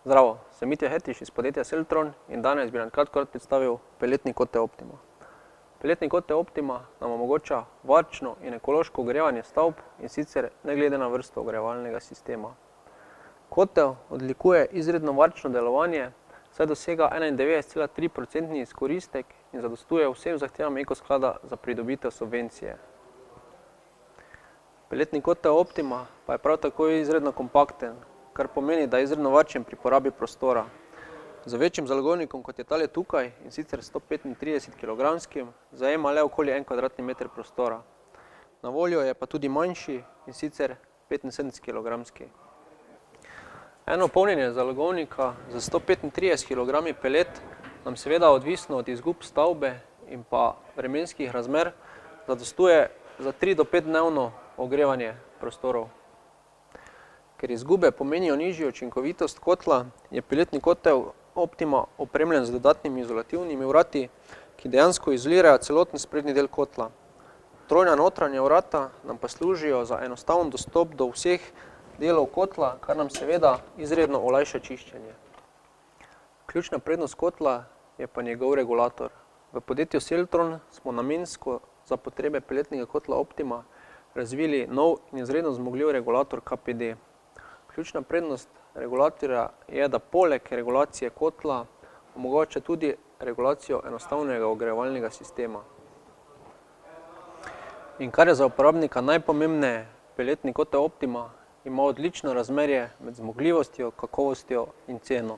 Zdravo, sem Mitja Hetiš iz podjetja Seltron in danes bi nam kratko predstavil peletni kotel Optima. Peletni kotel Optima nam omogoča varčno in ekološko ogrevanje stavb in sicer ne glede na vrsto ogrevalnega sistema. Kotel odlikuje izredno varčno delovanje, saj dosega 91,3% izkoristek in zadostuje vsem zahtevam Ekosklada za pridobitev subvencije. Peletni kotel Optima pa je prav tako izredno kompakten, kar pomeni, da je izredno varčen pri porabi prostora. Z večjim zalogovnikom, kot je tale tukaj, in sicer 135 kg, zajema le okoli 1 kvadratni meter prostora. Na voljo je pa tudi manjši, in sicer 75 kg. Eno polnjenje zalogovnika za 135 kg pelet nam seveda odvisno od izgub stavbe in pa vremenskih razmer zadostuje za 3 do 5 dnevno ogrevanje prostorov. Ker izgube pomenijo nižjo učinkovitost kotla, je peletni kotel Optima opremljen z dodatnimi izolativnimi vrati, ki dejansko izolirajo celoten sprednji del kotla. Trojna notranja vrata nam pa služijo za enostaven dostop do vseh delov kotla, kar nam seveda izredno olajša čiščenje. Ključna prednost kotla je pa njegov regulator. V podjetju Seltron smo namensko za potrebe peletnega kotla Optima razvili nov in izredno zmogljiv regulator KPD. Ključna prednost regulatorja je, da poleg regulacije kotla omogoča tudi regulacijo enostavnega ogrevalnega sistema. In kar je za uporabnika najpomembneje, peletni kotel Optima ima odlično razmerje med zmogljivostjo, kakovostjo in ceno.